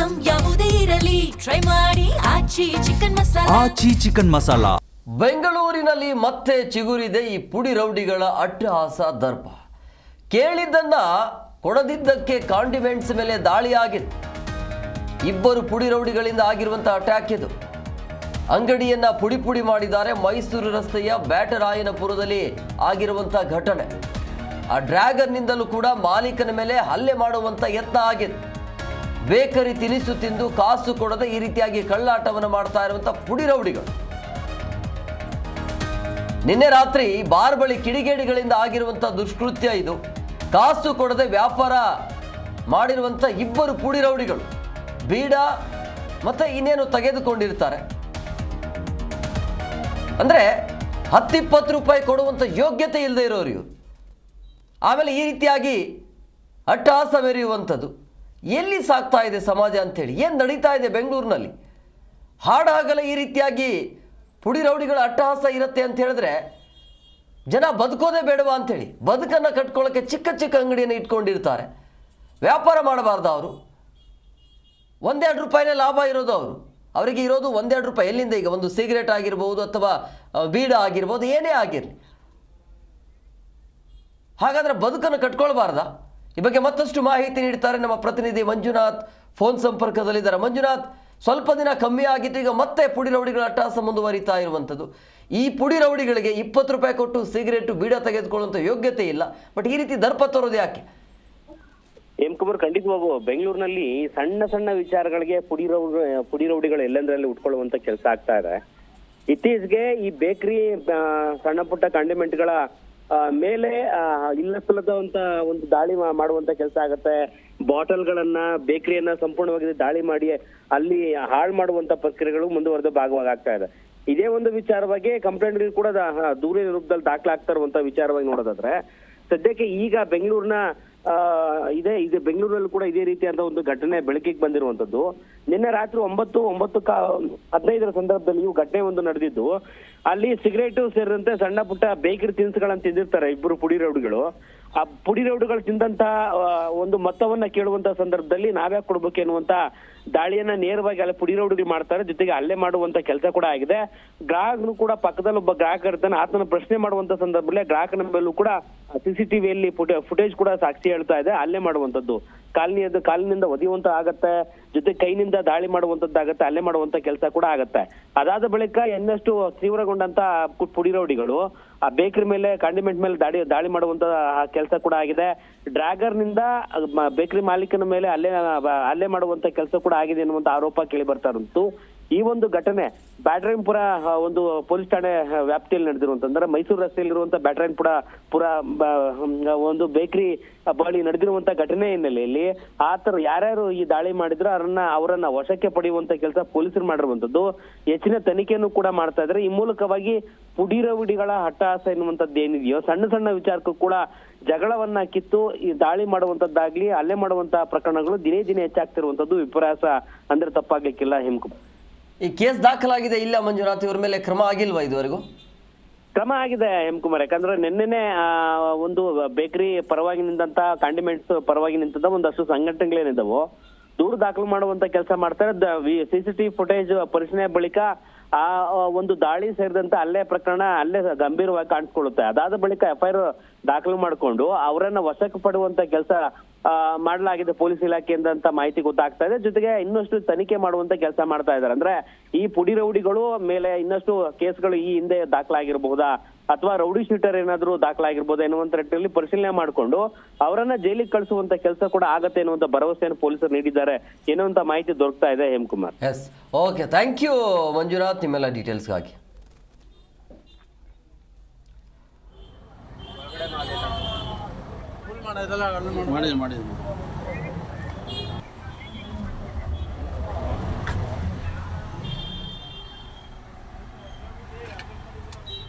Item ಯಾವುದೇ ಇರಲಿ try ಮಾಡಿ ಆಚಿ ಚಿಕನ್ ಮಸಾಲಾ. ಬೆಂಗಳೂರಿನಲ್ಲಿ ಮತ್ತೆ ಚಿಗುರಿದೆ ಈ ಪುಡಿ ರೌಡಿಗಳ ಅಟ್ಟಹಾಸ ದರ್ಪ. ಕೇಳಿದ್ದನ್ನ ಕೊಡದಿದ್ದಕ್ಕೆ ಕಾಂಡಿಮೆಂಟ್ಸ್ ಮೇಲೆ ದಾಳಿಯಾಗಿದೆ. ಇಬ್ಬರು ಪುಡಿ ರೌಡಿಗಳಿಂದ ಆಗಿರುವಂತಹ ಅಟ್ಯಾಕ್ ಇದು. ಅಂಗಡಿಯನ್ನ ಪುಡಿ ಪುಡಿ ಮಾಡಿದ್ದಾರೆ. ಮೈಸೂರು ರಸ್ತೆಯ ಬ್ಯಾಟರಾಯನಪುರದಲ್ಲಿ ಆಗಿರುವಂತಹ ಘಟನೆ. ಆ ಡ್ರ್ಯಾಗನ್ನಿಂದಲೂ ಕೂಡ ಮಾಲೀಕನ ಮೇಲೆ ಹಲ್ಲೆ ಮಾಡುವಂತ ಯತ್ನ ಆಗಿದೆ. ಬೇಕರಿ ತಿನಿಸು ತಿಂದು ಕಾಸು ಕೊಡದೆ ಈ ರೀತಿಯಾಗಿ ಕಳ್ಳಾಟವನ್ನು ಮಾಡ್ತಾ ಇರುವಂತ ಪುಡಿ ರೌಡಿಗಳು. ನಿನ್ನೆ ರಾತ್ರಿ ಬಾರ್ ಬಳಿ ಕಿಡಿಗೇಡಿಗಳಿಂದ ಆಗಿರುವಂತ ದುಷ್ಕೃತ್ಯ ಇದು. ಕಾಸು ಕೊಡದೆ ವ್ಯಾಪಾರ ಮಾಡಿರುವಂತ ಇಬ್ಬರು ಪುಡಿ ರೌಡಿಗಳು ಬೀಡ ಮತ್ತೆ ಇನ್ನೇನು ತೆಗೆದುಕೊಂಡಿರ್ತಾರೆ. ಅಂದ್ರೆ 10-20 ರೂಪಾಯಿ ಕೊಡುವಂತ ಯೋಗ್ಯತೆ ಇಲ್ಲದೆ ಇರೋರು ಇವರು. ಆಮೇಲೆ ಈ ರೀತಿಯಾಗಿ ಅಟ್ಟಹಾಸ ಮೆರೆಯುವಂಥದ್ದು. ಎಲ್ಲಿ ಸಾಕ್ತಾ ಇದೆ ಸಮಾಜ ಅಂಥೇಳಿ, ಏನು ನಡೀತಾ ಇದೆ ಬೆಂಗಳೂರಿನಲ್ಲಿ? ಹಾಡಾಗಲ್ಲ ಈ ರೀತಿಯಾಗಿ ಪುಡಿ ರೌಡಿಗಳ ಅಟ್ಟಹಾಸ ಇರುತ್ತೆ ಅಂತ ಹೇಳಿದ್ರೆ ಜನ ಬದುಕೋದೇ ಬೇಡವಾ ಅಂಥೇಳಿ ಬದುಕನ್ನು ಕಟ್ಕೊಳ್ಳೋಕ್ಕೆ ಚಿಕ್ಕ ಚಿಕ್ಕ ಅಂಗಡಿಯನ್ನು ಇಟ್ಕೊಂಡಿರ್ತಾರೆ. ವ್ಯಾಪಾರ ಮಾಡಬಾರ್ದು ಅವರು. 1-2 ರೂಪಾಯಿನೇ ಲಾಭ ಇರೋದು ಅವರಿಗೆ ಇರೋದು 1-2 ರೂಪಾಯಿ. ಎಲ್ಲಿಂದ ಈಗ ಒಂದು ಸಿಗರೇಟ್ ಆಗಿರ್ಬೋದು ಅಥವಾ ಬೀಡ ಆಗಿರ್ಬೋದು, ಏನೇ ಆಗಿರಲಿ. ಹಾಗಾದರೆ ಬದುಕನ್ನು ಕಟ್ಕೊಳ್ಬಾರ್ದ? ಈ ಬಗ್ಗೆ ಮತ್ತಷ್ಟು ಮಾಹಿತಿ ನೀಡ್ತಾರೆ ನಮ್ಮ ಪ್ರತಿನಿಧಿ ಮಂಜುನಾಥ್. ಫೋನ್ ಸಂಪರ್ಕದಲ್ಲಿದ್ದಾರೆ. ಮಂಜುನಾಥ್, ಸ್ವಲ್ಪ ದಿನ ಕಮ್ಮಿ ಆಗಿತ್ತು, ಈಗ ಮತ್ತೆ ಪುಡಿ ರೌಡಿಗಳ ಅಟ್ಟಹಾಸ ಮುಂದುವರಿತಾ ಇರುವಂಥದ್ದು. ಈ ಪುಡಿ ರೌಡಿಗಳಿಗೆ 20 ರೂಪಾಯಿ ಕೊಟ್ಟು ಸಿಗರೇಟು ಬೀಡ ತೆಗೆದುಕೊಳ್ಳುವಂಥ ಯೋಗ್ಯತೆ ಇಲ್ಲ, ಬಟ್ ಈ ರೀತಿ ದರ್ಪ ತೋರೋದು ಯಾಕೆ? ಕುಮಾರ್, ಖಂಡಿತವಾಗೂ ಬೆಂಗಳೂರಿನಲ್ಲಿ ಸಣ್ಣ ಸಣ್ಣ ವಿಚಾರಗಳಿಗೆ ಪುಡಿ ರೌಡಿಗಳು ಎಲ್ಲಂದ್ರಲ್ಲಿ ಉಟ್ಕೊಳ್ಳುವಂತ ಕೆಲಸ ಆಗ್ತಾ ಇದೆ. ಇತ್ತೀಚೆಗೆ ಈ ಬೇಕರಿ ಸಣ್ಣ ಪುಟ್ಟ ಕಂಡಿಮೆಂಟ್ಗಳ ಮೇಲೆ ಇಲ್ಲಸಲ್ಲದಂತ ಒಂದು ದಾಳಿ ಮಾಡುವಂತ ಕೆಲಸ ಆಗತ್ತೆ. ಬಾಟಲ್ಗಳನ್ನ, ಬೇಕರಿಯನ್ನ ಸಂಪೂರ್ಣವಾಗಿ ದಾಳಿ ಮಾಡಿ ಅಲ್ಲಿ ಹಾಳು ಮಾಡುವಂತ ಪ್ರಕ್ರಿಯೆಗಳು ಮುಂದುವರೆದ ಭಾಗವಾಗಿ ಆಗ್ತಾ ಇದೆ. ಇದೇ ಒಂದು ವಿಚಾರವಾಗಿ ಕಂಪ್ಲೇಂಟ್ ಕೂಡ ದೂರಿನ ರೂಪದಲ್ಲಿ ದಾಖಲಾಗ್ತಾ ಇರುವಂತ ವಿಚಾರವಾಗಿ ನೋಡೋದಾದ್ರೆ, ಸದ್ಯಕ್ಕೆ ಈಗ ಬೆಂಗಳೂರಿನ ಇದು ಬೆಂಗಳೂರಲ್ಲಿ ಕೂಡ ಇದೇ ರೀತಿಯಾದ ಒಂದು ಘಟನೆ ಬೆಳಕಿಗೆ ಬಂದಿರುವಂತದ್ದು. ನಿನ್ನೆ ರಾತ್ರಿ 9:15 ಸಂದರ್ಭದಲ್ಲಿ ಘಟನೆ ಒಂದು ನಡೆದಿದ್ದು. ಅಲ್ಲಿ ಸಿಗರೇಟು ಸೇರಿದಂತೆ ಸಣ್ಣ ಪುಟ್ಟ ಬೇಕರಿ ತಿನಿಸುಗಳನ್ನ ತಿಂದಿರ್ತಾರೆ ಇಬ್ಬರು ಪುಡಿ ರೌಡಿಗಳು. ಆ ಪುಡಿ ರೌಡಿಗಳು ತಿಂದಂತ ಒಂದು ಮೊತ್ತವನ್ನ ಕೇಳುವಂತ ಸಂದರ್ಭದಲ್ಲಿ ನಾವ್ಯಾಕೆ ಕೊಡ್ಬೇಕು ಎನ್ನುವಂತ ದಾಳಿಯನ್ನ ನೇರವಾಗಿ ಅಲ್ಲಿ ಪುಡಿ ರೌಡಿಗಳು ಮಾಡ್ತಾರೆ. ಜೊತೆಗೆ ಹಲ್ಲೆ ಮಾಡುವಂತ ಕೆಲಸ ಕೂಡ ಆಗಿದೆ. ಗ್ರಾಹಕನು ಕೂಡ ಪಕ್ಕದಲ್ಲಿ ಒಬ್ಬ ಗ್ರಾಹಕ ಇರ್ತಾನೆ, ಆತನ ಪ್ರಶ್ನೆ ಮಾಡುವಂತ ಸಂದರ್ಭದಲ್ಲಿ ಗ್ರಾಹಕನ ಮೇಲೂ ಕೂಡ CCTVಯಲ್ಲಿ ಫುಟೇಜ್ ಕೂಡ ಸಾಕ್ಷಿ ಹೇಳ್ತಾ ಇದೆ. ಹಲ್ಲೆ ಮಾಡುವಂತದ್ದು, ಕಾಲಿನಿಂದ ಒದಿಯುವಂತ ಆಗತ್ತೆ, ಜೊತೆ ಕೈನಿಂದ ದಾಳಿ ಮಾಡುವಂತದ್ದಾಗತ್ತೆ, ಹಲ್ಲೆ ಮಾಡುವಂತ ಕೆಲಸ ಕೂಡ ಆಗತ್ತೆ. ಅದಾದ ಬಳಿಕ ಇನ್ನಷ್ಟು ತೀವ್ರಗೊಂಡಂತ ಪುಡಿ ರೌಡಿಗಳು ಆ ಬೇಕರಿ ಮೇಲೆ, ಕಾಂಡಿಮೆಂಟ್ ಮೇಲೆ ದಾಳಿ ಮಾಡುವಂತ ಕೆಲಸ ಕೂಡ ಆಗಿದೆ. ಡ್ರ್ಯಾಗರ್ ನಿಂದ ಬೇಕರಿ ಮಾಲೀಕನ ಮೇಲೆ ಹಲ್ಲೆ ಮಾಡುವಂತ ಕೆಲಸ ಕೂಡ ಆಗಿದೆ ಎನ್ನುವಂತ ಆರೋಪ ಕೇಳಿ ಬರ್ತಾ ಇರುವಂತು. ಈ ಒಂದು ಘಟನೆ ಬ್ಯಾಟರಾಯನಪುರ ಒಂದು ಪೊಲೀಸ್ ಠಾಣೆ ವ್ಯಾಪ್ತಿಯಲ್ಲಿ ನಡೆದಿರುವಂತಂದ್ರೆ ಮೈಸೂರು ರಸ್ತೆಯಲ್ಲಿರುವಂತ ಬ್ಯಾಟರಾಯನಪುರ ಒಂದು ಬೇಕರಿ ಬಳಿ ನಡೆದಿರುವಂತ ಘಟನೆ ಹಿನ್ನೆಲೆಯಲ್ಲಿ ಆತರ ಯಾರ್ಯಾರು ಈ ದಾಳಿ ಮಾಡಿದ್ರು ಅವರನ್ನ ವಶಕ್ಕೆ ಪಡೆಯುವಂತ ಕೆಲಸ ಪೊಲೀಸರು ಮಾಡಿರುವಂತದ್ದು. ಹೆಚ್ಚಿನ ತನಿಖೆಯನ್ನು ಕೂಡ ಮಾಡ್ತಾ ಇದ್ದಾರೆ. ಈ ಮೂಲಕವಾಗಿ ಪುಡಿ ರೌಡಿಗಳ ಅಟ್ಟಹಾಸ ಎನ್ನುವಂಥದ್ದು ಏನಿದೆಯೋ, ಸಣ್ಣ ಸಣ್ಣ ವಿಚಾರಕ್ಕೂ ಕೂಡ ಜಗಳವನ್ನ ಕಿತ್ತು ಈ ದಾಳಿ ಮಾಡುವಂತದ್ದಾಗ್ಲಿ, ಹಲ್ಲೆ ಮಾಡುವಂತ ಪ್ರಕರಣಗಳು ದಿನೇ ದಿನೇ ಹೆಚ್ಚಾಗ್ತಿರುವಂತದ್ದು ವಿಪರ್ಯಾಸ ಅಂದ್ರೆ ತಪ್ಪಾಗ್ಲಿಕ್ಕಿಲ್ಲ. ಹೇಮಕುಮಾರ್, ಈ ಕೇಸ್ ದಾಖಲಾಗಿದೆ ಇಲ್ಲ ಮಂಜುನಾಥ್? ಇವ್ರ ಮೇಲೆ ಕ್ರಮ ಆಗಿಲ್ವಾ ಇದುವರೆಗೂ? ಕ್ರಮ ಆಗಿದೆ ಹೇಮಕುಮಾರ್. ಯಾಕಂದ್ರೆ ನಿನ್ನೆನೆ ಒಂದು ಬೇಕರಿ ಪರವಾಗಿ ನಿಂತ, ಕಾಂಡಿಮೆಂಟ್ಸ್ ಪರವಾಗಿ ನಿಂತ ಒಂದಷ್ಟು ಸಂಘಟನೆಗಳೇನಿದ್ದಾವೋ ದೂರು ದಾಖಲು ಮಾಡುವಂತ ಕೆಲಸ ಮಾಡ್ತಾರೆ. CCTV ಫುಟೇಜ್ ಪರಿಶೀಲನೆ ಬಳಿಕ ಆ ಒಂದು ದಾಳಿ ಸೇರಿದಂತ ಹಲ್ಲೆ ಪ್ರಕರಣ ಅಲ್ಲೇ ಗಂಭೀರವಾಗಿ ಕಾಣಿಸ್ಕೊಳ್ಳುತ್ತೆ. ಅದಾದ ಬಳಿಕ FIR ದಾಖಲು ಮಾಡಿಕೊಂಡು ಅವರನ್ನ ವಶಕ್ಕೆ ಪಡುವಂತ ಕೆಲಸ ಮಾಡಲಾಗಿದೆ ಪೊಲೀಸ್ ಇಲಾಖೆಯಿಂದ ಅಂತ ಮಾಹಿತಿ ಗೊತ್ತಾಗ್ತಾ ಇದೆ. ಜೊತೆಗೆ ಇನ್ನಷ್ಟು ತನಿಖೆ ಮಾಡುವಂತ ಕೆಲಸ ಮಾಡ್ತಾ ಇದ್ದಾರೆ. ಅಂದ್ರೆ ಈ ಪುಡಿ ರೌಡಿಗಳು ಮೇಲೆ ಇನ್ನಷ್ಟು ಕೇಸ್ಗಳು ಈ ಹಿಂದೆ ದಾಖಲಾಗಿರಬಹುದಾ ಅಥವಾ ರೌಡಿ ಶೀಟರ್ ಏನಾದ್ರು ದಾಖಲಾಗಿರ್ಬೋದಾ ಎನ್ನುವಂತ ನಿಟ್ಟಿನಲ್ಲಿ ಪರಿಶೀಲನೆ ಮಾಡಿಕೊಂಡು ಅವರನ್ನ ಜೈಲಿಗೆ ಕಳಿಸುವಂತ ಕೆಲಸ ಕೂಡ ಆಗತ್ತೆ ಎನ್ನುವಂತ ಭರವಸೆಯನ್ನು ಪೊಲೀಸರು ನೀಡಿದ್ದಾರೆ ಎನ್ನುವಂತ ಮಾಹಿತಿ ದೊರಕ್ತಾ ಇದೆ. Hemakumar, yes, okay, thank you Manjunath ನಿಮ್ಮೆಲ್ಲ ಡೀಟೇಲ್ಸ್ಗಾಗಿ. ಮಾಡಿ